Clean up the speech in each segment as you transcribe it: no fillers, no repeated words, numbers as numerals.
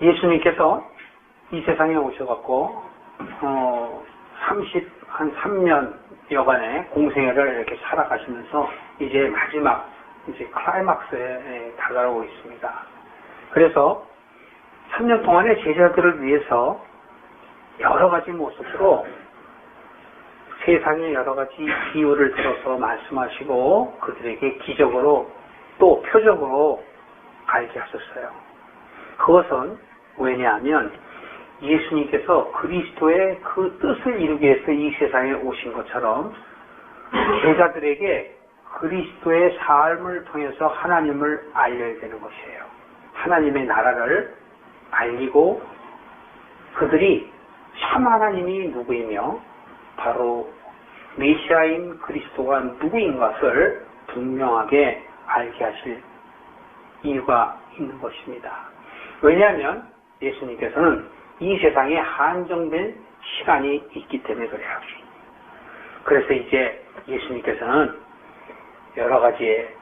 예수님께서 이 세상에 오셔갖고, 한 3년 여간의 공생애를 이렇게 살아가시면서 이제 마지막, 이제 클라이막스에 다가오고 있습니다. 그래서 3년 동안의 제자들을 위해서 여러 가지 모습으로 세상의 여러 가지 비유를 들어서 말씀하시고 그들에게 기적으로 또 표적으로 알게 하셨어요. 그것은 왜냐하면 예수님께서 그리스도의 그 뜻을 이루기 위해서 이 세상에 오신 것처럼 제자들에게 그리스도의 삶을 통해서 하나님을 알려야 되는 것이에요. 하나님의 나라를 알리고 그들이 참 하나님이 누구이며 바로 메시아인 그리스도가 누구인 것을 분명하게 알게 하실 이유가 있는 것입니다. 왜냐하면 예수님께서는 이 세상에 한정된 시간이 있기 때문에 그래요. 그래서 이제 예수님께서는 여러 가지의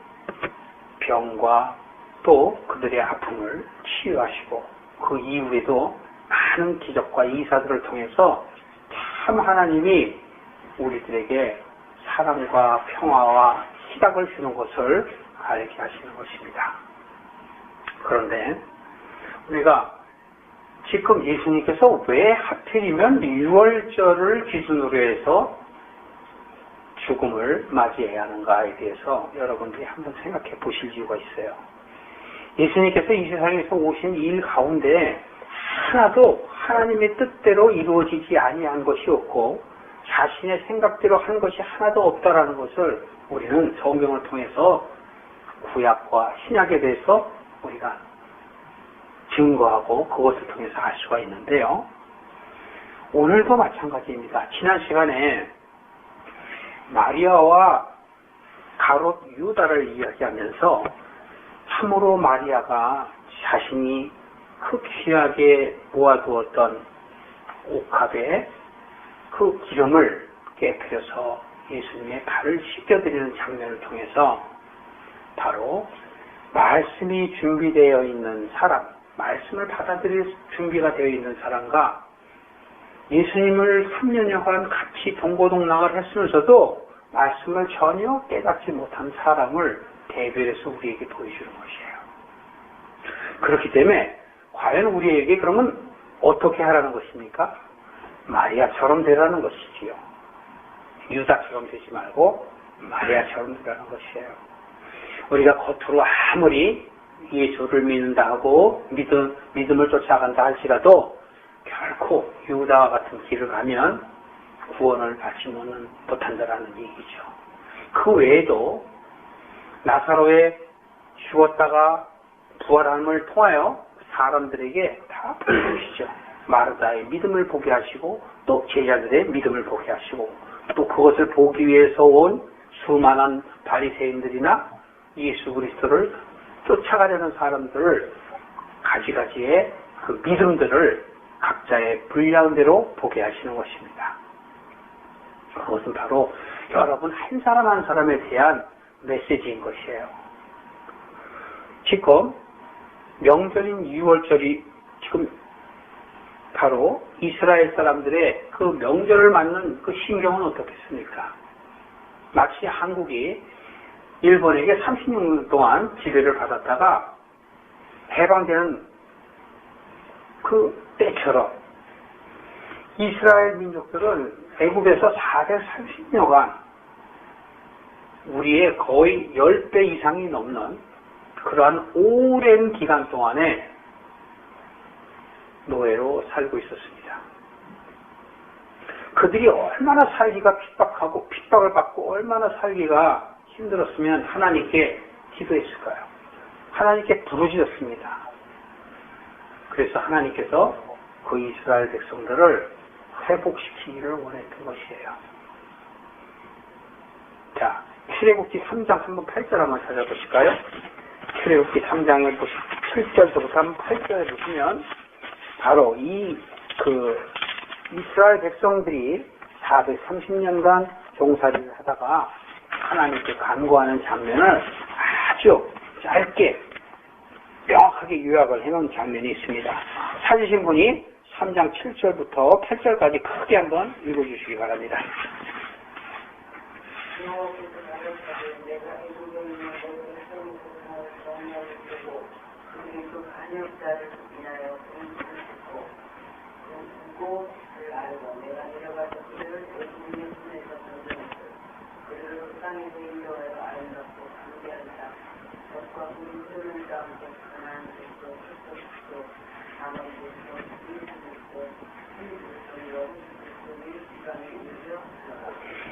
병과 또 그들의 아픔을 치유하시고 그 이후에도 많은 기적과 이사들을 통해서 참 하나님이 우리들에게 사랑과 평화와 희락을 주는 것을 알게 하시는 것입니다. 그런데 우리가 지금 예수님께서 왜 하필이면 6월절을 기준으로 해서 죽음을 맞이해야 하는가에 대해서 여러분들이 한번 생각해 보실 이유가 있어요. 예수님께서 이 세상에서 오신 일 가운데 하나도 하나님의 뜻대로 이루어지지 아니한 것이 없고 자신의 생각대로 한 것이 하나도 없다라는 것을 우리는 성경을 통해서 구약과 신약에 대해서 우리가 증거하고 그것을 통해서 알 수가 있는데요. 오늘도 마찬가지입니다. 지난 시간에 마리아와 가롯 유다를 이야기하면서 참으로 마리아가 자신이 흡시하게 모아두었던 옥합에 그 기름을 깨뜨려서 예수님의 발을 씻겨드리는 장면을 통해서 바로 말씀이 준비되어 있는 사람, 말씀을 받아들일 준비가 되어 있는 사람과 예수님을 3년여간 같이 동고동락을 했으면서도 말씀을 전혀 깨닫지 못한 사람을 대별해서 우리에게 보여주는 것이에요. 그렇기 때문에 과연 우리에게 그러면 어떻게 하라는 것입니까? 마리아처럼 되라는 것이지요. 유다처럼 되지 말고 마리아처럼 되라는 것이에요. 우리가 겉으로 아무리 예수를 믿는다 하고 믿음을 쫓아간다 할지라도 결코 유다와 같은 길을 가면 구원을 받지 못한다라는 얘기죠. 그 외에도 나사로의 죽었다가 부활함을 통하여 사람들에게 다 보여주시죠. 마르다의 믿음을 보게 하시고 또 제자들의 믿음을 보게 하시고 또 그것을 보기 위해서 온 수많은 바리새인들이나 예수 그리스도를 쫓아가려는 사람들을 가지가지의 그 믿음들을 각자의 분량대로 보게 하시는 것입니다. 그것은 바로 여러분 한 사람 한 사람에 대한 메시지인 것이에요. 지금 명절인 6월절이 지금 바로 이스라엘 사람들의 그 명절을 맞는 그 신경은 어떻겠습니까? 마치 한국이 일본에게 36년 동안 지배를 받았다가 해방되는 그 때처럼 이스라엘 민족들은 애굽에서 430년간 우리의 거의 10배 이상이 넘는 그러한 오랜 기간 동안에 노예로 살고 있었습니다. 그들이 얼마나 살기가 핍박하고 핍박을 받고 얼마나 살기가 힘들었으면 하나님께 기도했을까요? 하나님께 부르짖었습니다. 그래서 하나님께서 그 이스라엘 백성들을 회복시키기를 원했던 것이에요. 자, 출애굽기 3장 한번 8절 한번 찾아보실까요? 출애굽기 3장에 7절부터 한번 8절에 보시면 바로 이스라엘 백성들이 430년간 종살이를 하다가 하나님께 간구하는 장면을 아주 짧게 명확하게 요약을 해놓은 장면이 있습니다. 찾으신 분이 3장 7절부터 8절까지 크게 한번 읽어주시기 바랍니다.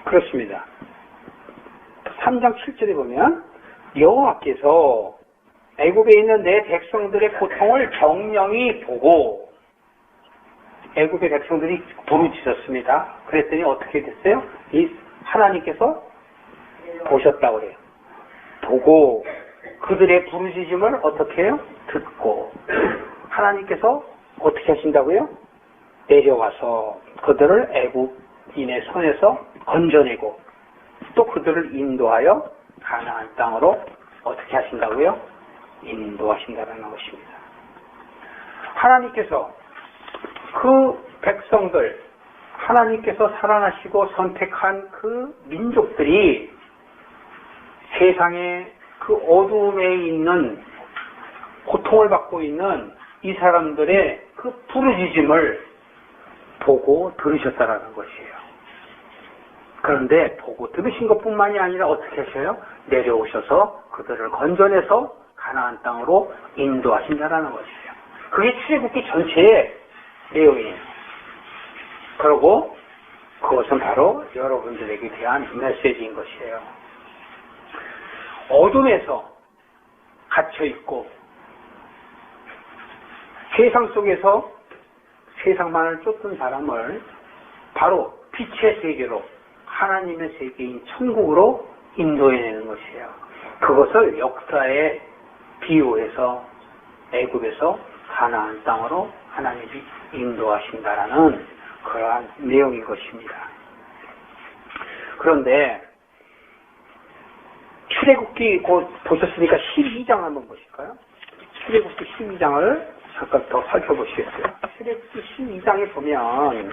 그렇습니다. 3장 7절에 보면 여호와께서 애굽에 있는 내 백성들의 고통을 정령히 보고, 애굽의 백성들이 부르짖었습니다. 그랬더니 어떻게 됐어요? 이 하나님께서 보셨다고 그래요. 보고 그들의 부르짖음을 어떻게 해요? 듣고 하나님께서 어떻게 하신다고요? 내려와서 그들을 애굽인의 손에서 건져내고 또 그들을 인도하여 가나안 땅으로 어떻게 하신다고요? 인도하신다는 것입니다. 하나님께서 그 백성들, 하나님께서 사랑하시고 선택한 그 민족들이 세상에 그 어둠에 있는 고통을 받고 있는 이 사람들의 그 부르짖음을 보고 들으셨다라는 것이에요. 그런데 보고 들으신 것뿐만이 아니라 어떻게 하셔요? 내려오셔서 그들을 건져내서 가나안 땅으로 인도하신다라는 것이에요. 그게 출애굽기 전체의 내용이에요. 그리고 그것은 바로 여러분들에게 대한 메시지인 것이에요. 어둠에서 갇혀있고 세상 속에서 세상만을 쫓던 사람을 바로 빛의 세계로, 하나님의 세계인 천국으로 인도해내는 것이에요. 그것을 역사에 비유해서 애굽에서 가나안 땅으로 하나님이 인도하신다라는 그러한 내용인 것입니다. 그런데 출애굽기 곧 보셨으니까 12장 한번 보실까요? 출애굽기 12장을 잠깐 더 살펴보시겠어요? 출애굽기 12장에 보면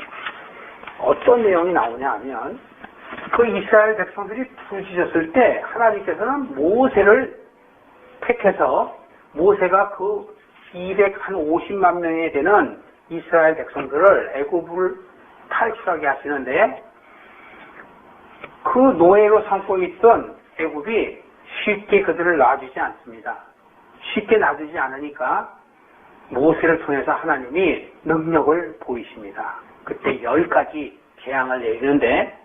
어떤 내용이 나오냐 하면 그 이스라엘 백성들이 부르짖었을 때 하나님께서는 모세를 택해서 모세가 그 250만 명에 되는 이스라엘 백성들을 애굽을 탈출하게 하시는데 그 노예로 삼고 있던 애굽이 쉽게 그들을 놔주지 않습니다. 쉽게 놔주지 않으니까 모세를 통해서 하나님이 능력을 보이십니다. 그때 10가지 재앙을 내리는데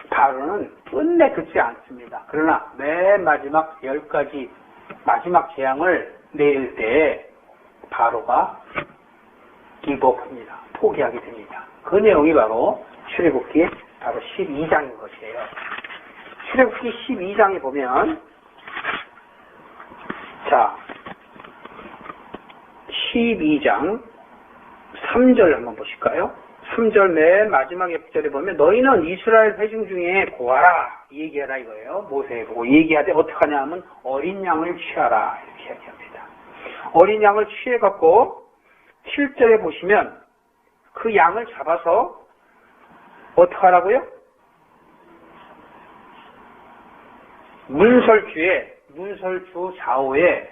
바로는 끝내 듣지 않습니다. 그러나 맨 마지막 10가지 마지막 재앙을 내릴 때 바로가 기복합니다. 포기하게 됩니다. 그 내용이 바로 출애굽기 바로 12장인 것이에요. 출애굽기 12장에 보면 자 12장 3절 한번 보실까요? 3절 맨 마지막 옆절에 보면 너희는 이스라엘 회중 중에 고하라 얘기하라 이거예요. 모세에 보고 얘기하되 어떻게 하냐 하면 어린 양을 취하라 이렇게 얘기합니다. 어린 양을 취해갖고 7절에 보시면 그 양을 잡아서 어떻게 하라고요? 문설주 좌우에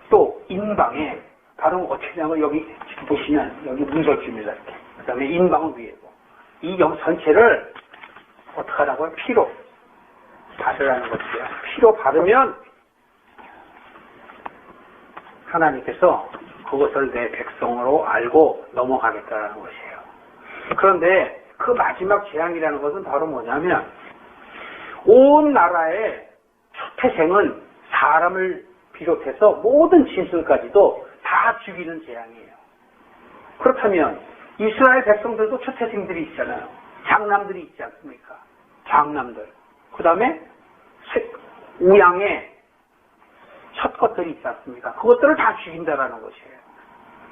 또 인방에 바로 어떻게 하냐면 여기 보시면 여기 문설주입니다. 이렇게. 그 다음에 인방은 위에고 이 영 전체를 어떻게 하라고요? 피로 바르라는 것이에요. 피로 바르면 하나님께서 그것을 내 백성으로 알고 넘어가겠다는 것이에요. 그런데 그 마지막 재앙이라는 것은 바로 뭐냐면 온 나라의 초태생은 사람을 비롯해서 모든 짐승까지도 다 죽이는 재앙이에요. 그렇다면 이스라엘 백성들도 초태생들이 있잖아요. 장남들이 있지 않습니까? 장남들. 그 다음에 우양의 첫 것들이 있지 않습니까? 그것들을 다 죽인다라는 것이에요.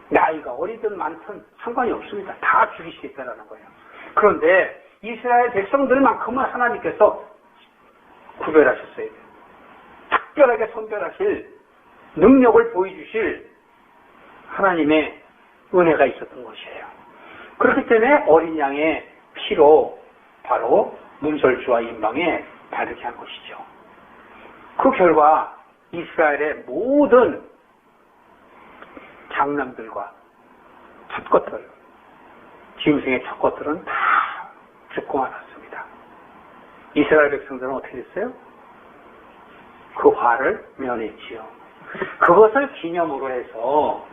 나이가 어리든 많든 상관이 없습니다. 다 죽이시겠다라는 거예요. 그런데 이스라엘 백성들만큼은 하나님께서 구별하셨어야 돼요. 특별하게 선별하실 능력을 보여주실 하나님의 은혜가 있었던 것이에요. 그렇기 때문에 어린 양의 피로 바로 문설주와 임방에 바르게 한 것이죠. 그 결과 이스라엘의 모든 장남들과 첫 것들, 짐승의 첫 것들은 다 죽고 말았습니다. 이스라엘 백성들은 어떻게 됐어요? 그 화를 면했지요. 그것을 기념으로 해서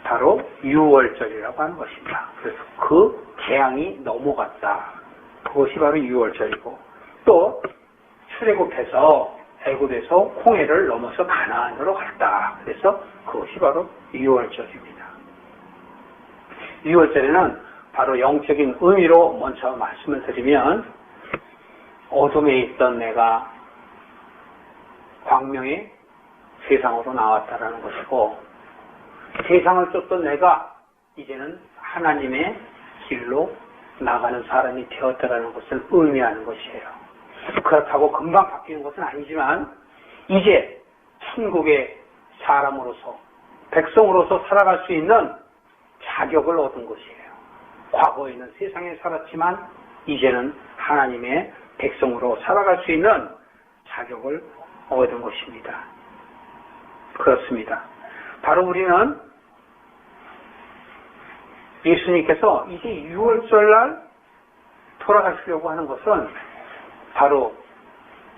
바로 유월절이라고 하는 것입니다. 그래서 그 재앙이 넘어갔다. 그것이 바로 유월절이고, 또 출애굽해서 애굽에서 홍해를 넘어서 가나안으로 갔다. 그래서 그것이 바로 유월절입니다. 유월절에는 바로 영적인 의미로 먼저 말씀을 드리면, 어둠에 있던 내가 광명의 세상으로 나왔다라는 것이고, 세상을 쫓던 내가 이제는 하나님의 길로 나가는 사람이 되었다라는 것을 의미하는 것이에요. 그렇다고 금방 바뀌는 것은 아니지만 이제 천국의 사람으로서, 백성으로서 살아갈 수 있는 자격을 얻은 것이에요. 과거에는 세상에 살았지만 이제는 하나님의 백성으로 살아갈 수 있는 자격을 얻은 것입니다. 그렇습니다. 바로 우리는 예수님께서 이제 6월절날 돌아가시려고 하는 것은 바로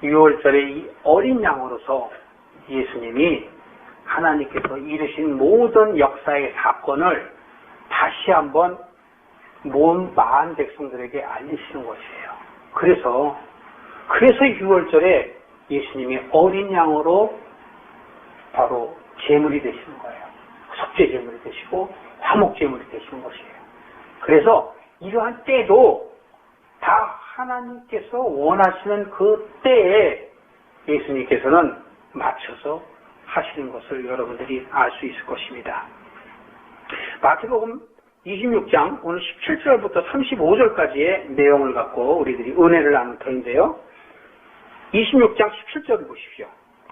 6월절의 이 어린 양으로서 예수님이 하나님께서 이루신 모든 역사의 사건을 다시 한번 마한 백성들에게 알리시는 것이에요. 그래서 6월절에 예수님이 어린 양으로 바로 제물이 되시는 거예요. 속죄 제물이 되시고 화목 제물이 되시는 것이에요. 그래서 이러한 때도 다 하나님께서 원하시는 그 때에 예수님께서는 맞춰서 하시는 것을 여러분들이 알 수 있을 것입니다. 마태복음 26장 오늘 17절부터 35절까지의 내용을 갖고 우리들이 은혜를 나눌 터인데요. 26장 17절을 보십시오.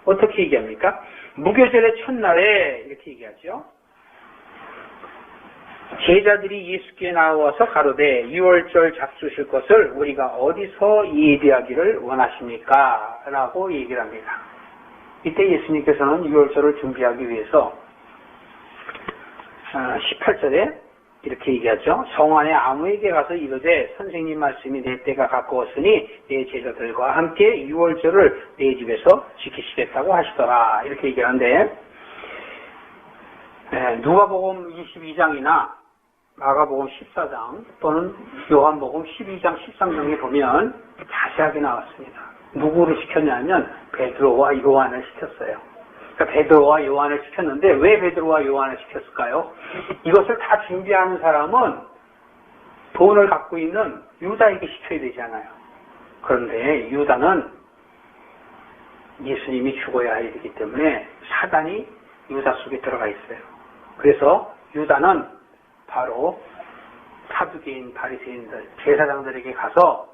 어떻게 얘기합니까? 무교절의 첫날에 이렇게 얘기하죠. 제자들이 예수께 나와서 가로되 6월절 잡수실 것을 우리가 어디서 예비하기를 원하십니까? 라고 얘기를 합니다. 이때 예수님께서는 6월절을 준비하기 위해서 18절에 이렇게 얘기하죠. 성 안에 아무에게 가서 이르되 선생님 말씀이 내 때가 가까웠으니 내 제자들과 함께 6월절을 내 집에서 지키시겠다고 하시더라. 이렇게 얘기하는데 누가복음 22장이나 마가복음 14장 또는 요한복음 12장 13장에 보면 자세하게 나왔습니다. 누구를 시켰냐면 베드로와 요한을 시켰어요. 그러니까 베드로와 요한을 시켰는데 왜 베드로와 요한을 시켰을까요? 이것을 다 준비하는 사람은 돈을 갖고 있는 유다에게 시켜야 되잖아요. 그런데 유다는 예수님이 죽어야 되기 때문에 사단이 유다 속에 들어가 있어요. 그래서 유다는 바로 사두개인 바리새인들 제사장들에게 가서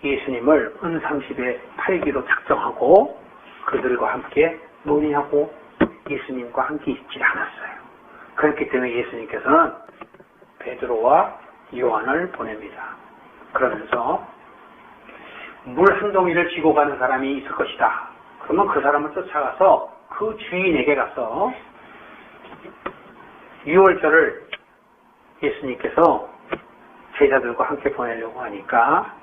예수님을 은30에 팔기로 작정하고 그들과 함께 논의하고 예수님과 함께 있지 않았어요. 그렇기 때문에 예수님께서는 베드로와 요한을 보냅니다. 그러면서 물 한 동이를 쥐고 가는 사람이 있을 것이다. 그러면 그 사람을 쫓아가서 그 주인에게 가서 6월절을 예수님께서 제자들과 함께 보내려고 하니까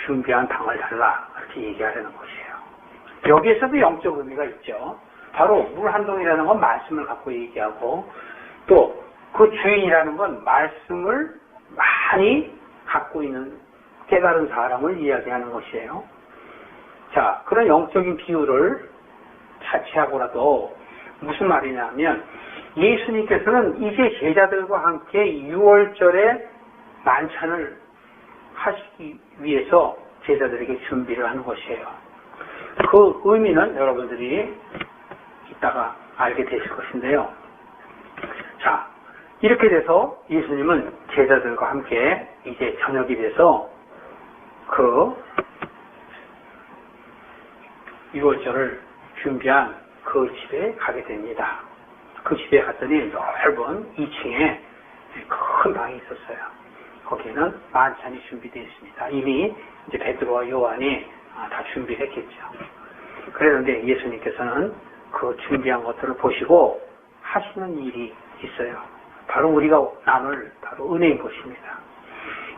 준비한 당을 달라. 그렇게 얘기하려는 것이에요. 여기에서도 영적 의미가 있죠. 바로 물 한 동이라는 건 말씀을 갖고 얘기하고 또 그 주인이라는 건 말씀을 많이 갖고 있는 깨달은 사람을 이야기하는 것이에요. 자, 그런 영적인 비유를 자체하고라도 무슨 말이냐면 예수님께서는 이제 제자들과 함께 6월절에 만찬을 하시기 위해서 제자들에게 준비를 하는 것이에요. 그 의미는 여러분들이 이따가 알게 되실 것인데요. 자, 이렇게 돼서 예수님은 제자들과 함께 이제 저녁이 돼서 그 6월절을 준비한 그 집에 가게 됩니다. 그 집에 갔더니 넓은 2층에 큰 방이 있었어요. 거기에는 만찬이 준비되어 있습니다. 이미 이제 베드로와 요한이 다 준비했겠죠. 그랬는데 예수님께서는 그 준비한 것들을 보시고 하시는 일이 있어요. 바로 우리가 나눌 바로 은혜인 것입니다.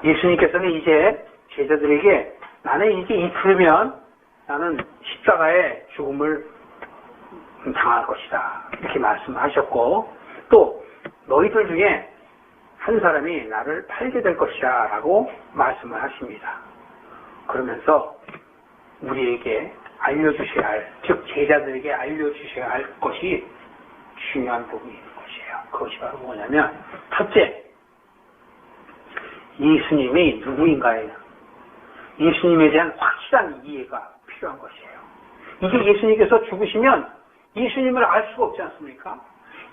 예수님께서는 이제 제자들에게 나는 이제 이틀면 나는 십자가의 죽음을 당할 것이다. 이렇게 말씀하셨고 또 너희들 중에 한 사람이 나를 팔게 될 것이다 라고 말씀을 하십니다. 그러면서 우리에게 알려주셔야 할, 즉 제자들에게 알려주셔야 할 것이 중요한 부분이 있는 것이에요. 그것이 바로 뭐냐면 첫째, 예수님이 누구인가예요. 예수님에 대한 확실한 이해가 필요한 것이에요. 이게 예수님께서 죽으시면 예수님을 알 수가 없지 않습니까?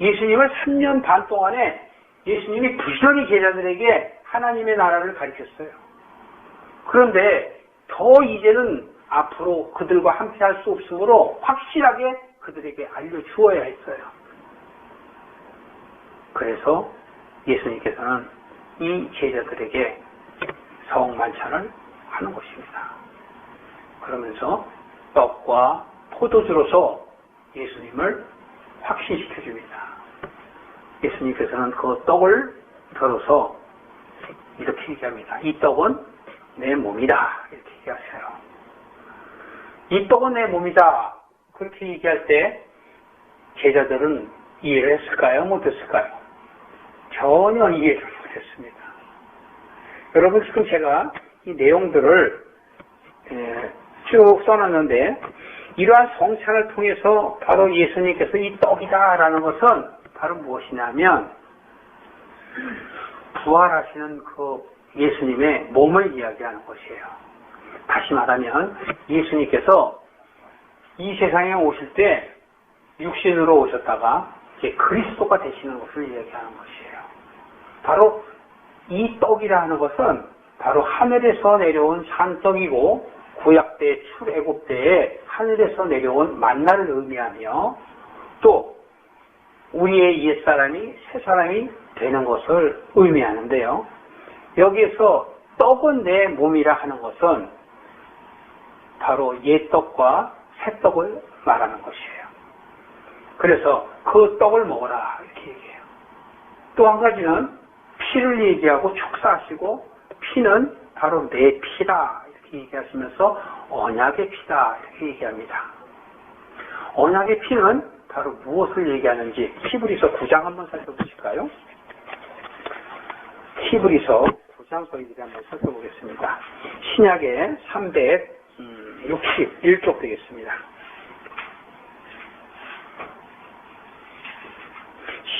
예수님을 3년 반 동안에 예수님이 부지런히 제자들에게 하나님의 나라를 가르쳤어요. 그런데 더 이제는 앞으로 그들과 함께 할 수 없으므로 확실하게 그들에게 알려주어야 했어요. 그래서 예수님께서는 이 제자들에게 성만찬을 하는 것입니다. 그러면서 떡과 포도주로서 예수님을 확신시켜 줍니다. 예수님께서는 그 떡을 들어서 이렇게 얘기합니다. 이 떡은 내 몸이다. 이렇게 얘기하세요. 이 떡은 내 몸이다. 그렇게 얘기할 때 제자들은 이해를 했을까요? 못했을까요? 전혀 이해를 못했습니다. 여러분 지금 제가 이 내용들을 쭉 써놨는데 이러한 성찬을 통해서 바로 예수님께서 이 떡이다라는 것은 바로 무엇이냐면 부활하시는 그 예수님의 몸을 이야기하는 것이에요. 다시 말하면 예수님께서 이 세상에 오실 때 육신으로 오셨다가 이제 그리스도가 되시는 것을 이야기하는 것이에요. 바로 이 떡이라는 것은 바로 하늘에서 내려온 산떡이고 구약 때 출애굽 때에 하늘에서 내려온 만나를 의미하며 또 우리의 옛사람이 새사람이 되는 것을 의미하는데요. 여기에서 떡은 내 몸이라 하는 것은 바로 옛떡과 새떡을 말하는 것이에요. 그래서 그 떡을 먹어라 이렇게 얘기해요. 또 한 가지는 피를 얘기하고 축사하시고 피는 바로 내 피다 이렇게 얘기하시면서 언약의 피다 이렇게 얘기합니다. 언약의 피는 바로 무엇을 얘기하는지 히브리서 9장 한번 살펴보실까요? 히브리서 9장 저희들이 한번 살펴보겠습니다. 신약의 361쪽 되겠습니다.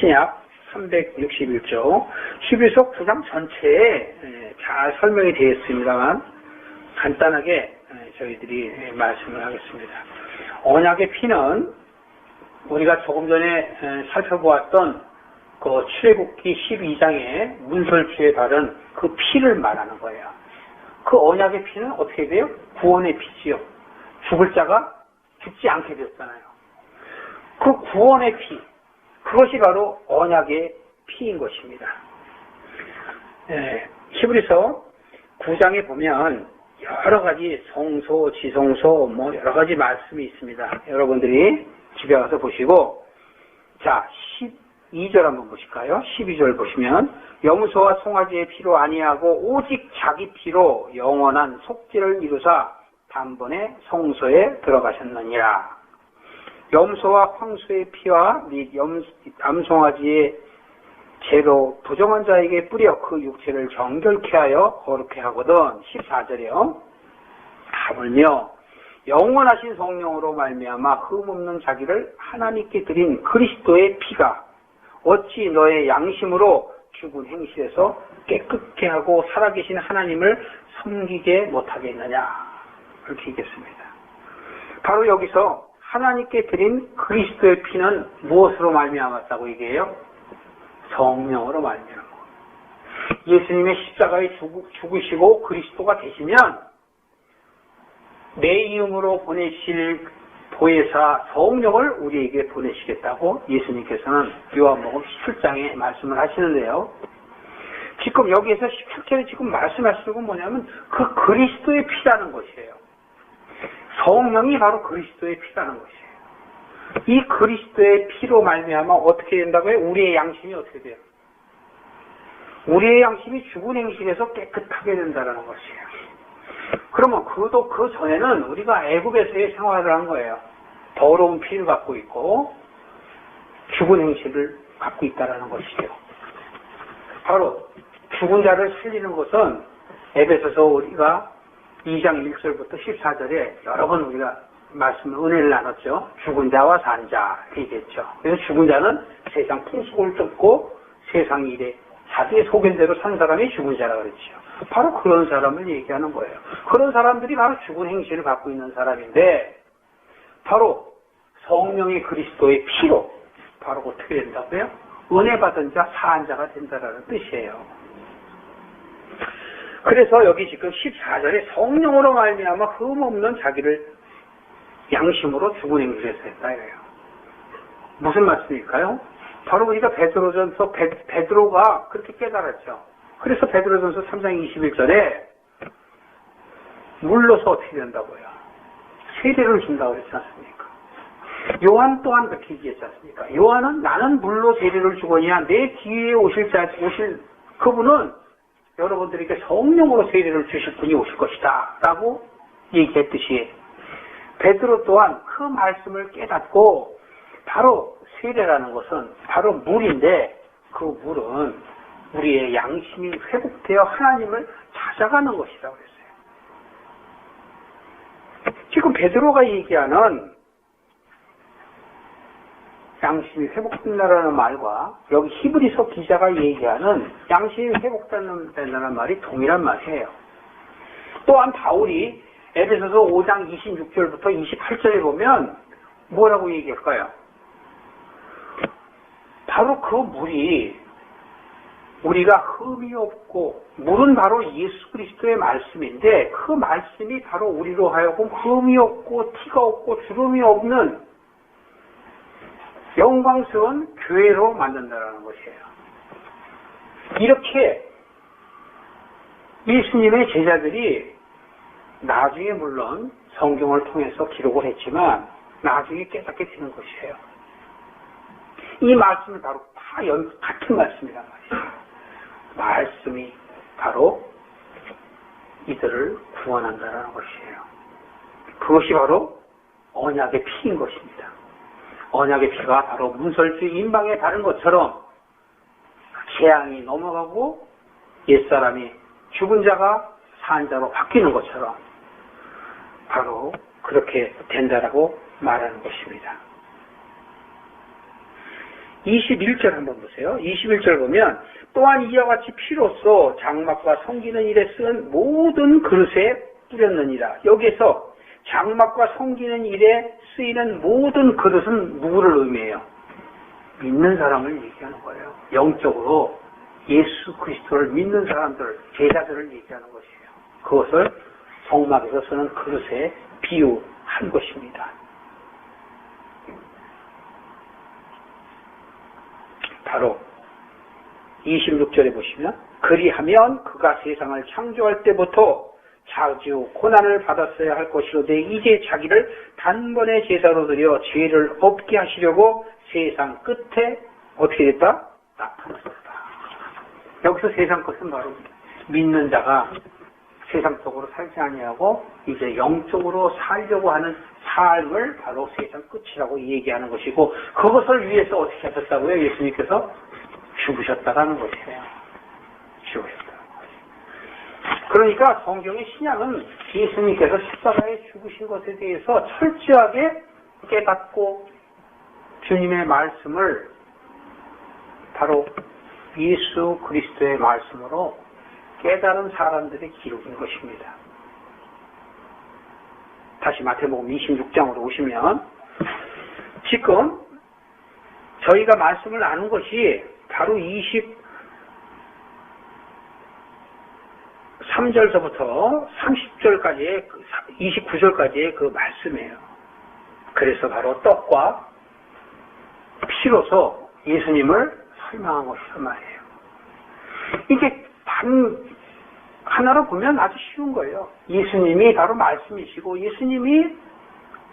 신약 361쪽 히브리서 9장 전체에 잘 설명이 되어 있습니다만 간단하게 저희들이 말씀을 하겠습니다. 언약의 피는 우리가 조금 전에 살펴보았던 그 출애굽기 12장의 문설주에 바른 그 피를 말하는 거예요. 그 언약의 피는 어떻게 돼요? 구원의 피지요. 죽을 자가 죽지 않게 되었잖아요. 그 구원의 피, 그것이 바로 언약의 피인 것입니다. 히브리서 9장에 보면 여러 가지 성소, 지성소, 뭐 여러 가지 말씀이 있습니다. 여러분들이 집에 가서 보시고, 자, 12절 한번 보실까요? 12절 보시면, 염소와 송아지의 피로 아니하고 오직 자기 피로 영원한 속죄를 이루사 단번에 성소에 들어가셨느니라. 염소와 황소의 피와 및 암송아지의 죄로 부정한 자에게 뿌려 그 육체를 정결케 하여 거룩케 하거든. 14절이요. 하물며 영원하신 성령으로 말미암아 흠없는 자기를 하나님께 드린 그리스도의 피가 어찌 너의 양심으로 죽은 행실에서 깨끗게 하고 살아계신 하나님을 섬기게 못하겠느냐. 그렇게 얘기했습니다. 바로 여기서 하나님께 드린 그리스도의 피는 무엇으로 말미암았다고 얘기해요? 성령으로 말미암아. 예수님의 십자가에 죽으시고 그리스도가 되시면 내 이름으로 보내실 보혜사 성령을 우리에게 보내시겠다고 예수님께서는 요한복음 17장에 말씀을 하시는데요. 지금 여기에서 17절에 지금 말씀하시는 건 뭐냐면 그 그리스도의 피라는 것이에요. 성령이 바로 그리스도의 피라는 것이에요. 이 그리스도의 피로 말미암아 어떻게 된다고요? 우리의 양심이 어떻게 돼요? 우리의 양심이 죽은 행실에서 깨끗하게 된다는 것이에요. 그러면 그도 그 전에는 우리가 애굽에서의 생활을 한 거예요. 더러운 피를 갖고 있고 죽은 행실을 갖고 있다는 것이죠. 바로 죽은 자를 살리는 것은 에베소서 우리가 2장 1절부터 14절에 여러 번 우리가 은혜를 나눴죠. 죽은 자와 산 자 얘기했죠. 그래서 죽은 자는 세상 풍속을 쫓고 세상 일에 자기의 소견대로 산 사람이 죽은 자라 그랬죠. 바로 그런 사람을 얘기하는 거예요. 그런 사람들이 바로 죽은 행실을 갖고 있는 사람인데 바로 성령의 그리스도의 피로 바로 어떻게 된다고요? 은혜 받은 자, 사한 자가 된다라는 뜻이에요. 그래서 여기 지금 14절에 성령으로 말미암아 흠없는 자기를 양심으로 죽은 행실에서 했다 이래요. 무슨 말씀일까요? 바로 우리가 베드로전서 베드로가 그렇게 깨달았죠. 그래서 베드로전서 3장 21절에 물로서 어떻게 된다고요? 세례를 준다고 그랬지 않습니까? 요한 또한 그렇게 얘기했지 않습니까? 요한은 나는 물로 세례를 주거니와 내 뒤에 오실 그분은 여러분들에게 성령으로 세례를 주실 분이 오실 것이다 라고 얘기했듯이 베드로 또한 그 말씀을 깨닫고 바로 세례라는 것은 바로 물인데 그 물은 우리의 양심이 회복되어 하나님을 찾아가는 것이라고 했어요. 지금 베드로가 얘기하는 양심이 회복된다는 말과 여기 히브리서 기자가 얘기하는 양심이 회복된다는 말이 동일한 말이에요. 또한 바울이 에베소서 5장 26절부터 28절에 보면 뭐라고 얘기할까요? 바로 그 물이 우리가 흠이 없고 물은 바로 예수 그리스도의 말씀인데 그 말씀이 바로 우리로 하여금 흠이 없고 티가 없고 주름이 없는 영광스러운 교회로 만든다는 것이에요. 이렇게 예수님의 제자들이 나중에 물론 성경을 통해서 기록을 했지만 나중에 깨닫게 되는 것이에요. 이 말씀이 바로 다 같은 말씀이란 말이에요. 말씀이 바로 이들을 구원한다는 것이에요. 그것이 바로 언약의 피인 것입니다. 언약의 피가 바로 문설주 인방에 바른 것처럼 재앙이 넘어가고 옛사람이 죽은 자가 산 자로 바뀌는 것처럼 바로 그렇게 된다라고 말하는 것입니다. 21절 한번 보세요. 21절 보면 또한 이와 같이 피로써 장막과 섬기는 일에 쓴 모든 그릇에 뿌렸느니라. 여기에서 장막과 섬기는 일에 쓰이는 모든 그릇은 누구를 의미해요? 믿는 사람을 얘기하는 거예요. 영적으로 예수 그리스도를 믿는 사람들, 제자들을 얘기하는 것이에요. 그것을 성막에서 쓰는 그릇에 비유한 것입니다. 바로 26절에 보시면 그리하면 그가 세상을 창조할 때부터 자주 고난을 받았어야 할 것이로되 이제 자기를 단번에 제사로 드려 죄를 없게 하시려고 세상 끝에 어떻게 됐다? 나타났었다. 여기서 세상 끝은 바로 믿는 자가 세상 속으로 살지 아니하고 이제 영적으로 살려고 하는 삶을 바로 세상 끝이라고 얘기하는 것이고 그것을 위해서 어떻게 하셨다고요? 예수님께서 죽으셨다라는 것이에요. 죽으셨다. 그러니까 성경의 신약은 예수님께서 십자가에 죽으신 것에 대해서 철저하게 깨닫고 주님의 말씀을 바로 예수 그리스도의 말씀으로 깨달은 사람들의 기록인 것입니다. 다시 마태복음 26장으로 오시면 지금 저희가 말씀을 나눈 것이 바로 23절서부터 30절까지의 29절까지의 그 말씀이에요. 그래서 바로 떡과 피로서 예수님을 설명한 것이란 말이에요. 이게 단 하나로 보면 아주 쉬운 거예요. 예수님이 바로 말씀이시고 예수님이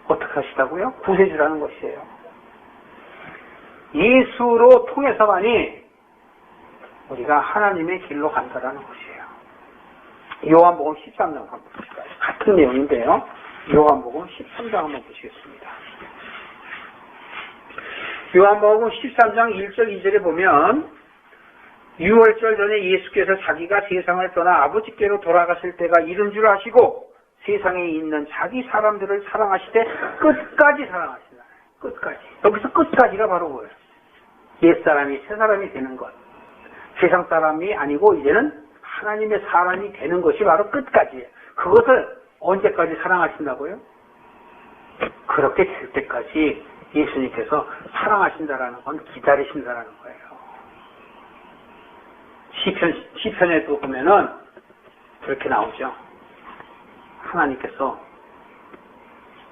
어떻게 하시다고요? 구세주라는 것이에요. 예수로 통해서만이 우리가 하나님의 길로 간다라는 것이에요. 요한복음 13장 한번 보실까요? 같은 내용인데요. 요한복음 13장 한번 보시겠습니다. 요한복음 13장 1절 2절에 보면 6월절 전에 예수께서 자기가 세상을 떠나 아버지께로 돌아가실 때가 이른 줄 아시고 세상에 있는 자기 사람들을 사랑하시되 끝까지 사랑하시다. 끝까지. 여기서 끝까지가 바로 뭐예요? 옛사람이 새사람이 되는 것. 세상 사람이 아니고 이제는 하나님의 사람이 되는 것이 바로 끝까지예요. 그것을 언제까지 사랑하신다고요? 그렇게 될 때까지 예수님께서 사랑하신다라는 건 기다리신다라는 거예요. 시편에도 보면은 그렇게 나오죠. 하나님께서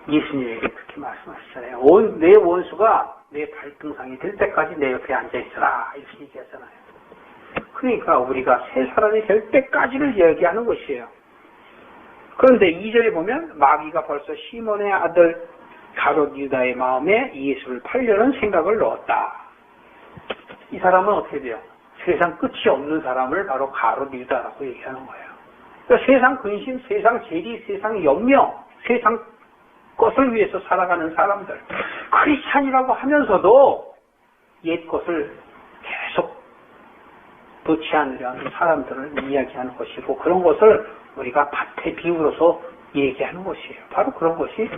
예수님에게 그렇게 말씀하시잖아요. 내 원수가 내 발등상이 될 때까지 내 옆에 앉아있어라. 이렇게 얘기하잖아요. 그러니까 우리가 새 사람이 될 때까지를 이야기하는 것이에요. 그런데 2절에 보면 마귀가 벌써 시몬의 아들 가롯 유다의 마음에 예수를 팔려는 생각을 넣었다. 이 사람은 어떻게 돼요? 세상 끝이 없는 사람을 바로 가롯 유다라고 얘기하는 거예요. 그러니까 세상 근심, 세상 재리, 세상 염려, 세상 것을 위해서 살아가는 사람들. 크리스찬이라고 하면서도 옛 것을 계속 놓지 않으려 하는 사람들을 이야기하는 것이고 그런 것을 우리가 밭의 비유로서 얘기하는 것이에요. 바로 그런 것이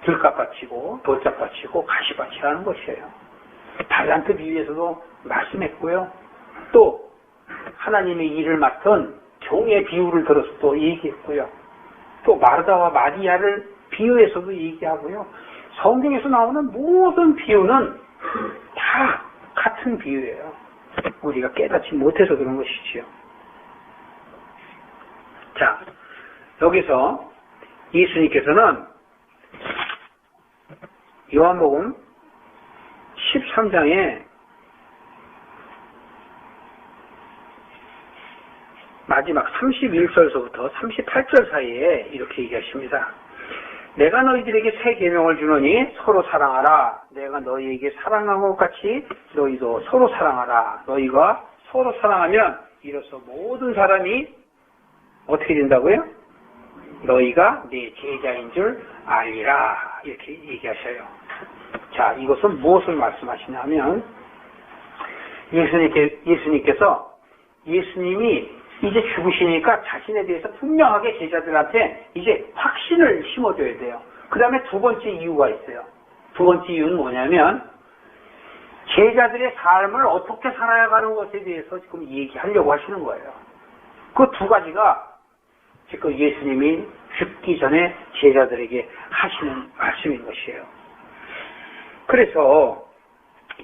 들값바치고 돌짝바치고 가시바치라는 것이에요. 달란트 비유에서도 말씀했고요. 또 하나님의 일을 맡은 종의 비유를 들어서 또 얘기했고요. 또 마르다와 마리아를 비유에서도 얘기하고요. 성경에서 나오는 모든 비유는 다 같은 비유예요. 우리가 깨닫지 못해서 그런 것이지요. 자, 여기서 예수님께서는 요한복음 13장에 마지막 31절서부터 38절 사이에 이렇게 얘기하십니다. 내가 너희들에게 새 계명을 주노니 서로 사랑하라. 내가 너희에게 사랑한 것 같이 너희도 서로 사랑하라. 너희가 서로 사랑하면 이로써 모든 사람이 어떻게 된다고요? 너희가 내 제자인 줄 알리라. 이렇게 얘기하셔요. 자, 이것은 무엇을 말씀하시냐면 예수님께서 예수님이 이제 죽으시니까 자신에 대해서 분명하게 제자들한테 이제 확신을 심어줘야 돼요. 그 다음에 두 번째 이유가 있어요. 두 번째 이유는 뭐냐면 제자들의 삶을 어떻게 살아가는 것에 대해서 지금 얘기하려고 하시는 거예요. 그 두 가지가 지금 예수님이 죽기 전에 제자들에게 하시는 말씀인 것이에요. 그래서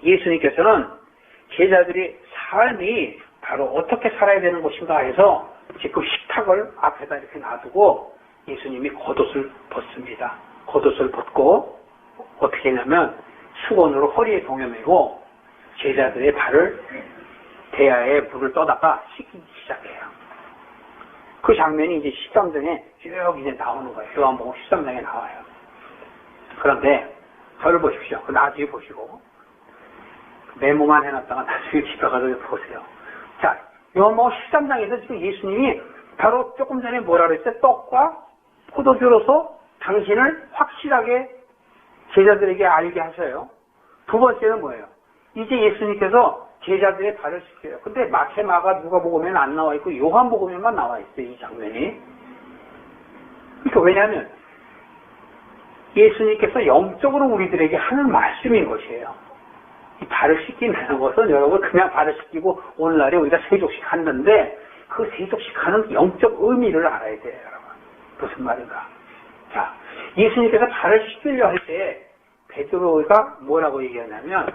예수님께서는 제자들의 삶이 바로 어떻게 살아야 되는 것인가 해서 지금 식탁을 앞에다 이렇게 놔두고 예수님이 겉옷을 벗습니다. 겉옷을 벗고 어떻게 했냐면 수건으로 허리에 동여매고 제자들의 발을 대야에 물을 떠다가 씻기 시작해요. 그 장면이 이제 13장에 쭉 이제 나오는 거예요. 요한복음 13장에 나와요. 그런데 저를 보십시오. 그 나중에 보시고 메모만 해놨다가 나중에 집에 가서 보세요. 자, 요한복음 13장에서 지금 예수님이 바로 조금 전에 뭐라 그랬어요? 떡과 포도주로서 당신을 확실하게 제자들에게 알게 하셔요. 두 번째는 뭐예요? 이제 예수님께서 제자들의 발을 씻겨요. 근데 마태, 마가, 누가복음에는 안 나와 있고 요한복음에만 나와 있어요. 이 장면이. 그러니까 왜냐하면 예수님께서 영적으로 우리들에게 하는 말씀인 것이에요. 이 발을 씻긴다는 것은 여러분 그냥 발을 씻기고 오늘날에 우리가 세족식 하는데 그 세족식 하는 영적 의미를 알아야 돼요. 여러분. 무슨 말인가. 자, 예수님께서 발을 씻기려 할 때 베드로가 뭐라고 얘기하냐면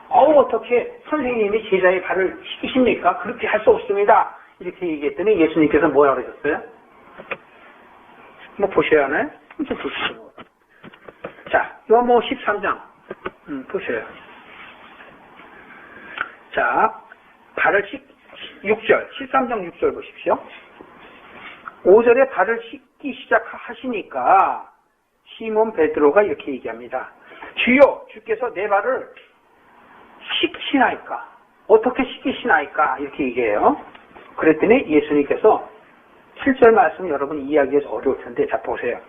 어떻게 선생님이 제자의 발을 씻기십니까? 그렇게 할 수 없습니다. 이렇게 얘기했더니 예수님께서 뭐라고 그러셨어요? 뭐 보셔야 하나요? 이제 보시죠. 자, 요한복음 13장 보셔요. 자, 발을 6절, 13장 6절 보십시오. 5절에 발을 씻기 시작하시니까 시몬 베드로가 이렇게 얘기합니다. 주여, 주께서 내 발을 씻기시나이까? 어떻게 씻기시나이까? 이렇게 얘기해요. 그랬더니 예수님께서 7절 말씀 여러분 이해하기가 어려울 텐데, 자 보세요.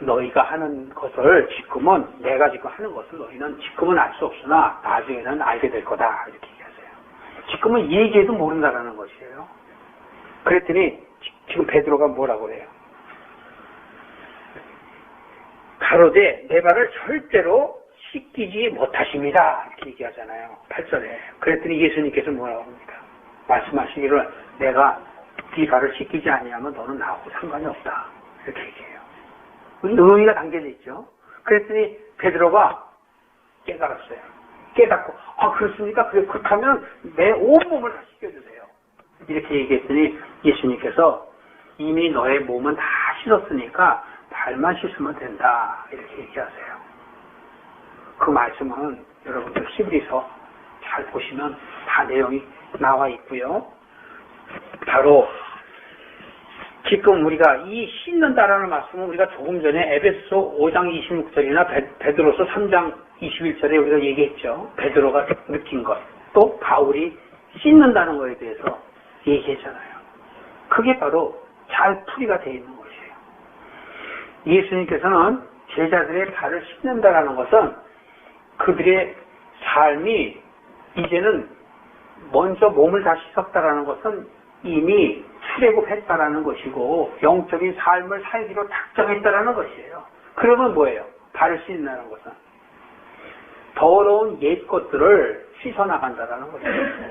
너희가 하는 것을 지금은, 내가 지금 하는 것을 너희는 지금은 알 수 없으나 나중에는 알게 될 거다, 이렇게 얘기하세요. 지금은 얘기해도 모른다라는 것이에요. 그랬더니 지금 베드로가 뭐라고 해요? 가로되 내 발을 절대로 씻기지 못하십니다, 이렇게 얘기하잖아요. 8절에. 그랬더니 예수님께서 뭐라고 합니까? 말씀하시기를 내가 네 발을 씻기지 아니하면 너는 나하고 상관이 없다, 이렇게 얘기해요. 의미가 담겨져 있죠. 그랬더니 베드로가 깨달았어요. 깨닫고, 아, 그렇습니까? 그래, 그렇다면 내 온몸을 다 씻겨주세요, 이렇게 얘기했더니 예수님께서 이미 너의 몸은 다 씻었으니까 발만 씻으면 된다, 이렇게 얘기하세요. 그 말씀은 여러분들 히브리서 잘 보시면 다 내용이 나와 있고요. 바로 지금 우리가 이 씻는다라는 말씀은 우리가 조금 전에 에베소서 5장 26절이나 베드로서 3장 21절에 우리가 얘기했죠. 베드로가 느낀 것, 또 바울이 씻는다는 것에 대해서 얘기했잖아요. 그게 바로 잘 풀이가 되어 있는 것이에요. 예수님께서는 제자들의 발을 씻는다라는 것은 그들의 삶이 이제는 먼저 몸을 다 씻었다라는 것은 이미 출애굽했다라는 것이고 영적인 삶을 살기로 작정했다라는 것이에요. 그러면 뭐예요? 발을 씻는다는 것은 더러운 옛 것들을 씻어나간다라는 것이에요.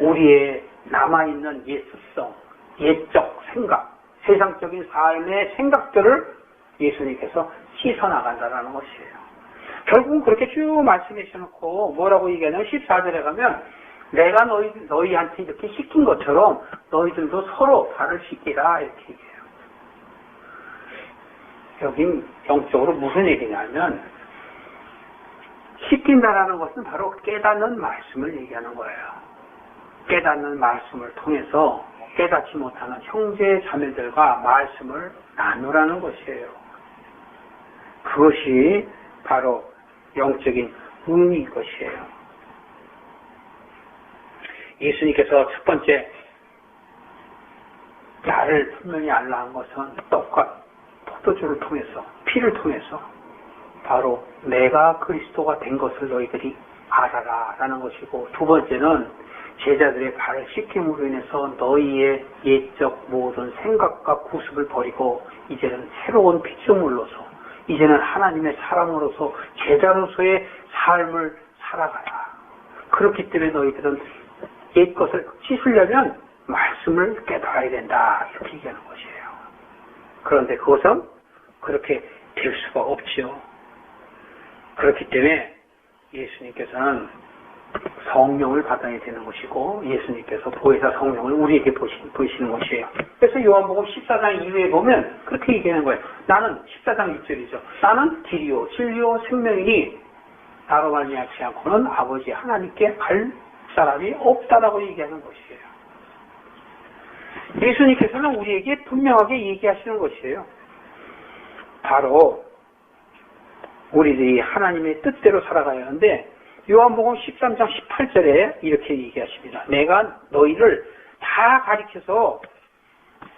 우리의 남아있는 옛 습성, 옛적 생각, 세상적인 삶의 생각들을 예수님께서 씻어나간다라는 것이에요. 결국은 그렇게 쭉 말씀해 주셔놓고 뭐라고 얘기하냐면 14절에 가면 내가 너희한테 이렇게 씻긴 것처럼 너희들도 서로 발을 씻기라, 이렇게 얘기해요. 여긴 영적으로 무슨 얘기냐면 씻긴다라는 것은 바로 깨닫는 말씀을 얘기하는 거예요. 깨닫는 말씀을 통해서 깨닫지 못하는 형제 자매들과 말씀을 나누라는 것이에요. 그것이 바로 영적인 의미인 것이에요. 예수님께서 첫 번째 나를 분명히 알라 한 것은 떡과 포도주를 통해서, 피를 통해서 바로 내가 그리스도가 된 것을 너희들이 알아라 라는 것이고, 두 번째는 제자들의 발을 씻김으로 인해서 너희의 옛적 모든 생각과 구습을 버리고 이제는 새로운 피조물로서, 이제는 하나님의 사람으로서 제자로서의 삶을 살아가라. 그렇기 때문에 너희들은 옛 것을 씻으려면 말씀을 깨달아야 된다, 이렇게 얘기하는 것이에요. 그런데 그것은 그렇게 될 수가 없지요. 그렇기 때문에 예수님께서는 성령을 받아야 되는 것이고, 예수님께서 보혜사 성령을 우리에게 보이시는 것이에요. 그래서 요한복음 14장 이후에 보면 그렇게 얘기하는 거예요. 나는 14장 6절이죠. 나는 길이요 진리요 생명이니 나로 말미암지 않고는 아버지 하나님께 갈 사람이 없다라고 얘기하는 것이에요. 예수님께서는 우리에게 분명하게 얘기하시는 것이에요. 바로 우리들이 하나님의 뜻대로 살아가야 하는데, 요한복음 13장 18절에 이렇게 얘기하십니다. 내가 너희를 다 가리켜서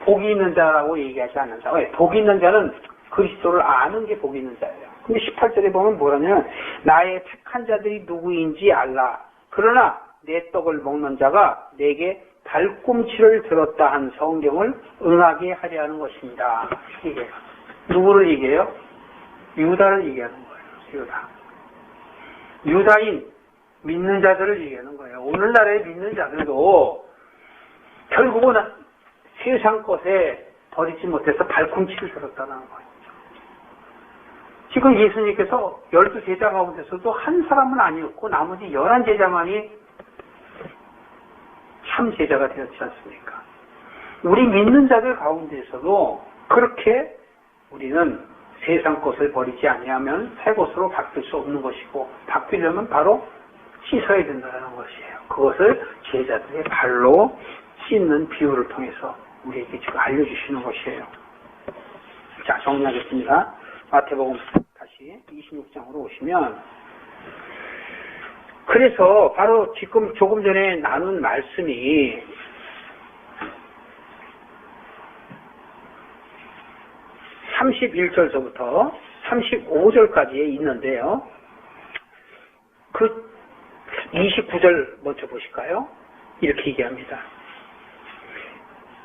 복이 있는 자라고 얘기하지 않는다. 왜? 복이 있는 자는 그리스도를 아는 게 복이 있는 자예요. 근데 18절에 보면 뭐라냐면 나의 택한 자들이 누구인지 알라. 그러나 내 떡을 먹는 자가 내게 발꿈치를 들었다 한 성경을 응하게 하려 하는 것입니다. 이게 누구를 얘기해요? 유다를 얘기하는 거예요. 유다인 믿는 자들을 얘기하는 거예요. 오늘날의 믿는 자들도 결국은 세상 것에 버리지 못해서 발꿈치를 들었다는 거예요. 지금 예수님께서 12제자 가운데서도 한 사람은 아니었고 나머지 11제자만이 참 제자가 되었지 않습니까? 우리 믿는 자들 가운데서도 그렇게 우리는 세상 것을 버리지 아니하면 새 것으로 바뀔 수 없는 것이고 바뀌려면 바로 씻어야 된다는 것이에요. 그것을 제자들의 발로 씻는 비유를 통해서 우리에게 지금 알려주시는 것이에요. 자, 정리하겠습니다. 마태복음 다시 26장으로 오시면, 그래서 바로 지금 조금 전에 나눈 말씀이 31절서부터 35절까지에 있는데요. 그 29절 먼저 보실까요? 이렇게 얘기합니다.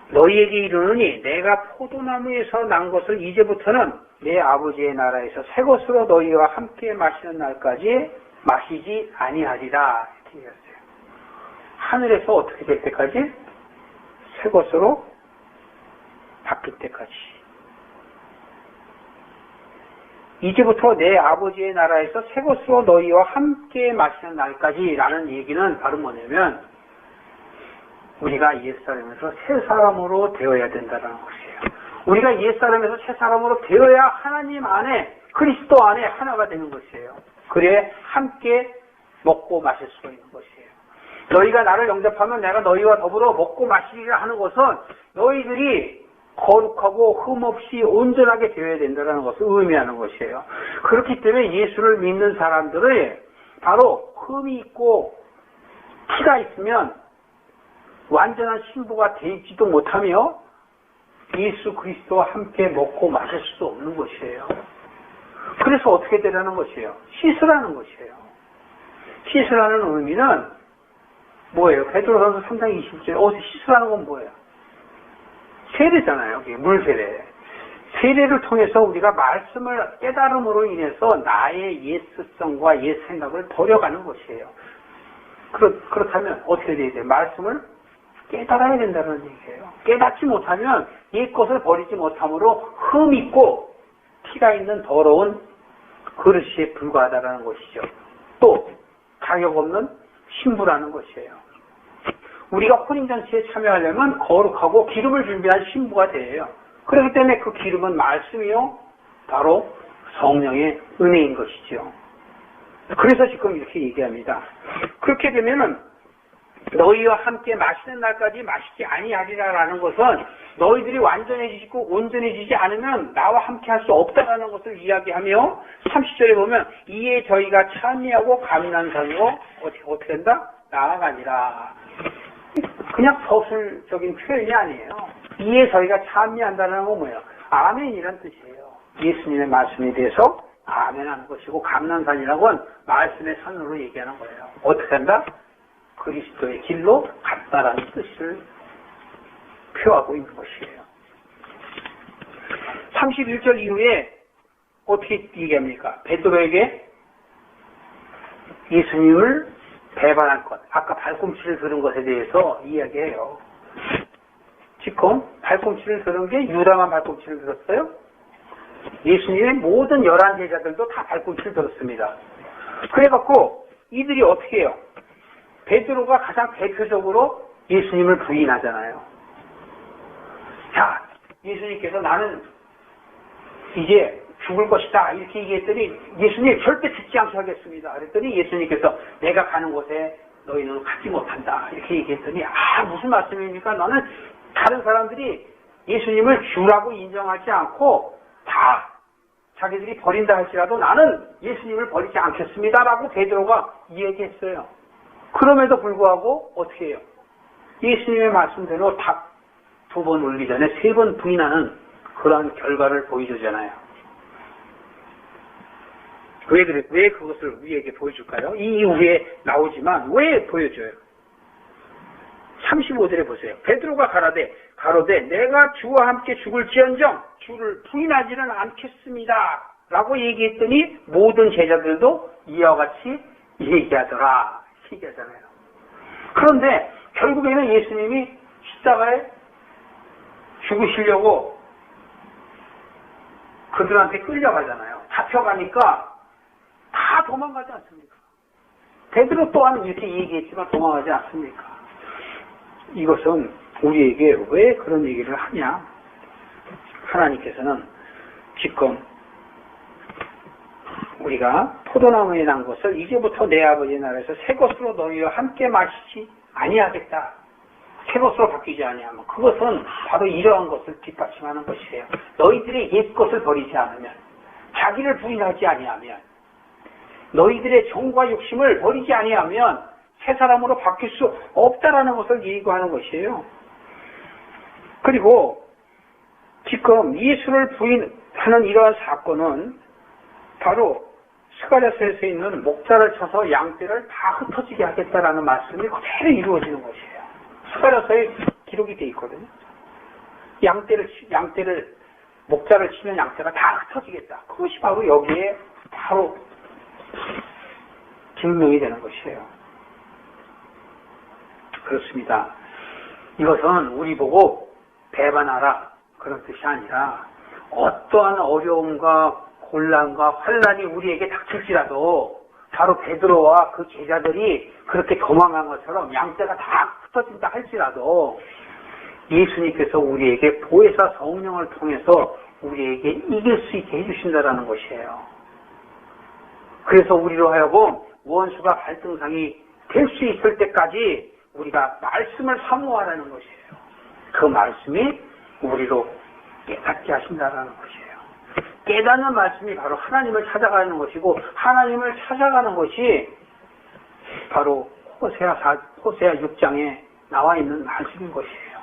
너희에게 이르노니 내가 포도나무에서 난 것을 이제부터는 내 아버지의 나라에서 새 것으로 너희와 함께 마시는 날까지 마시지 아니하리라. 이렇게 얘기했어요. 하늘에서 어떻게 될 때까지? 새 것으로 바뀔 때까지. 이제부터 내 아버지의 나라에서 새 것으로 너희와 함께 마시는 날까지 라는 얘기는 바로 뭐냐면 우리가 옛사람에서 새 사람으로 되어야 된다는 것이에요. 우리가 옛사람에서 새 사람으로 되어야 하나님 안에, 그리스도 안에 하나가 되는 것이에요. 그래 함께 먹고 마실 수 있는 것이에요. 너희가 나를 영접하면 내가 너희와 더불어 먹고 마시리라 하는 것은 너희들이 거룩하고 흠없이 온전하게 되어야 된다는 것을 의미하는 것이에요. 그렇기 때문에 예수를 믿는 사람들의 바로 흠이 있고 티가 있으면 완전한 신부가 되지도 못하며 예수 그리스도와 함께 먹고 마실 수도 없는 것이에요. 그래서 어떻게 되라는 것이에요? 씻으라는 것이에요. 씻으라는 의미는 뭐예요? 베드로전서 3장 20절에 씻으라는 건 뭐예요? 세례잖아요. 물 세례. 세례를 통해서 우리가 말씀을 깨달음으로 인해서 나의 옛 습성과 옛 생각을 버려가는 것이에요. 그렇다면 어떻게 돼야 돼요? 말씀을 깨달아야 된다는 얘기예요. 깨닫지 못하면 옛 것을 버리지 못함으로 흠 있고 티가 있는 더러운 그릇에 불과하다는 것이죠. 또 자격 없는 신부라는 것이에요. 우리가 혼인잔치에 참여하려면 거룩하고 기름을 준비한 신부가 돼요. 그렇기 때문에 그 기름은 말씀이요 바로 성령의 은혜인 것이죠. 그래서 지금 이렇게 얘기합니다. 그렇게 되면은 너희와 함께 마시는 날까지 마시지 아니하리라라는 것은 너희들이 완전해지고 온전해지지 않으면 나와 함께 할 수 없다라는 것을 이야기하며 30절에 보면 이에 저희가 찬미하고 감난산으로 어떻게 한다? 나아가니라. 그냥 서술적인 표현이 아니에요. 이에 저희가 찬미한다는 건 뭐예요? 아멘이란 뜻이에요. 예수님의 말씀에 대해서 아멘하는 것이고 감난산이라고는 말씀의 산으로 얘기하는 거예요. 어떻게 한다? 그리스도의 길로 갔다라는 뜻을 표하고 있는 것이에요. 31절 이후에 어떻게 얘기합니까? 베드로에게 예수님을 배반할 것, 아까 발꿈치를 들은 것에 대해서 이야기해요. 지금 발꿈치를 들은 게 유다만 발꿈치를 들었어요? 예수님의 모든 11제자들도 다 발꿈치를 들었습니다. 그래갖고 이들이 어떻게 해요? 베드로가 가장 대표적으로 예수님을 부인하잖아요. 자, 예수님께서 나는 이제 죽을 것이다 이렇게 얘기했더니 예수님 절대 죽지 않게 하겠습니다. 그랬더니 예수님께서 내가 가는 곳에 너희는 가지 못한다 이렇게 얘기했더니 무슨 말씀입니까? 나는 다른 사람들이 예수님을 주라고 인정하지 않고 다 자기들이 버린다 할지라도 나는 예수님을 버리지 않겠습니다 라고 베드로가 이야기했어요. 그럼에도 불구하고 어떻게 해요? 예수님의 말씀대로 닭 2번 울기 전에 3번 부인하는 그러한 결과를 보여주잖아요. 왜 그래? 왜 그것을 우리에게 보여줄까요? 이 이후에 나오지만 왜 보여줘요? 35절에 보세요. 베드로가 가로되 내가 주와 함께 죽을지언정 주를 부인하지는 않겠습니다 라고 얘기했더니 모든 제자들도 이와 같이 얘기하더라. 얘기하잖아요. 그런데 결국에는 예수님이 십자가에 죽으시려고 그들한테 끌려가잖아요. 잡혀가니까 다 도망가지 않습니까? 베드로 또한 이렇게 얘기했지만 도망가지 않습니까? 이것은 우리에게 왜 그런 얘기를 하냐? 하나님께서는 지금 우리가 포도나무에 난 것을 이제부터 내 아버지 나라에서 새 것으로 너희와 함께 마시지 아니하겠다. 새 것으로 바뀌지 아니하면 그것은 바로 이러한 것을 뒷받침하는 것이에요. 너희들의 옛 것을 버리지 않으면, 자기를 부인하지 아니하면, 너희들의 정과 욕심을 버리지 아니하면 새 사람으로 바뀔 수 없다라는 것을 예고하는 것이에요. 그리고 지금 예수를 부인하는 이러한 사건은 바로 스가랴서에 있는 목자를 쳐서 양떼를 다 흩어지게 하겠다라는 말씀이 그대로 이루어지는 것이에요. 스가랴서에 기록이 되어 있거든요. 양떼를 목자를 치면 양떼가 다 흩어지겠다. 그것이 바로 여기에 바로 증명이 되는 것이에요. 그렇습니다. 이것은 우리 보고 배반하라 그런 뜻이 아니라 어떠한 어려움과 곤란과 환란이 우리에게 닥칠지라도 바로 베드로와 그 제자들이 그렇게 도망한 것처럼 양떼가 다 흩어진다 할지라도 예수님께서 우리에게 보혜사 성령을 통해서 우리에게 이길 수 있게 해주신다라는 것이에요. 그래서 우리로 하여금 원수가 갈등상이 될 수 있을 때까지 우리가 말씀을 사모하라는 것이에요. 그 말씀이 우리로 깨닫게 하신다라는 것이에요. 깨닫는 말씀이 바로 하나님을 찾아가는 것이고, 하나님을 찾아가는 것이 바로 호세아 6장에 나와 있는 말씀인 것이에요.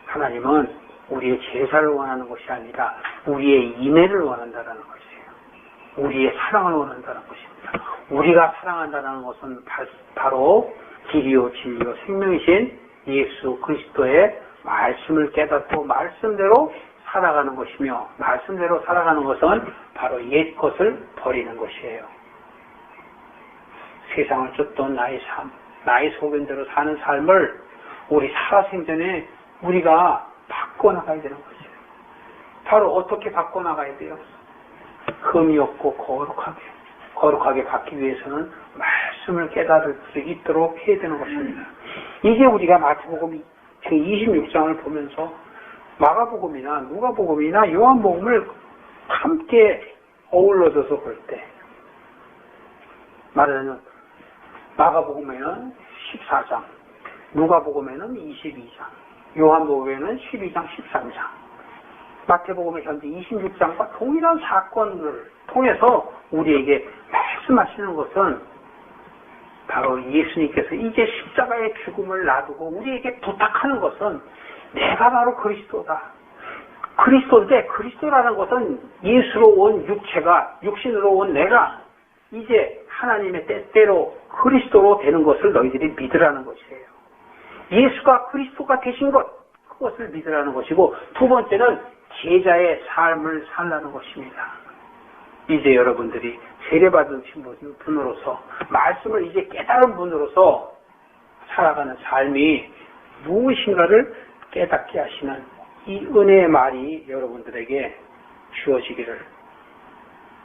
하나님은 우리의 제사를 원하는 것이 아니라 우리의 인애를 원한다는 것이에요. 우리의 사랑을 원한다는 것입니다. 우리가 사랑한다는 것은 바로 길이요 진리요 생명이신 예수 그리스도의 말씀을 깨닫고 말씀대로 살아가는 것이며, 말씀대로 살아가는 것은 바로 옛 것을 버리는 것이에요. 세상을 쫓던 나의 삶, 나의 소견대로 사는 삶을 우리 살아생전에 우리가 바꿔나가야 되는 것이에요. 바로 어떻게 바꿔나가야 돼요? 흠이 없고 거룩하게 받기 위해서는 말씀을 깨달을 수 있도록 해야 되는 것입니다. 이제 우리가 마태복음 26장을 보면서 마가복음이나 누가복음이나 요한복음을 함께 어울러져서 볼 때, 말하자면 마가복음에는 14장, 누가복음에는 22장, 요한복음에는 12장, 13장, 마태복음의 현재 26장과 동일한 사건을 통해서 우리에게 말씀하시는 것은 바로 예수님께서 이제 십자가의 죽음을 놔두고 우리에게 부탁하는 것은 내가 바로 그리스도다. 그리스도인데, 그리스도라는 것은 예수로 온 육체가, 육신으로 온 내가 이제 하나님의 때때로 그리스도로 되는 것을 너희들이 믿으라는 것이에요. 예수가 그리스도가 되신 것, 그것을 믿으라는 것이고, 두 번째는 제자의 삶을 살라는 것입니다. 이제 여러분들이 세례받으신 분으로서, 말씀을 이제 깨달은 분으로서 살아가는 삶이 무엇인가를 깨닫게 하시는 이 은혜의 말이 여러분들에게 주어지기를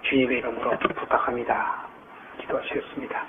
주님의 이름으로 부탁합니다. 기도하시겠습니다.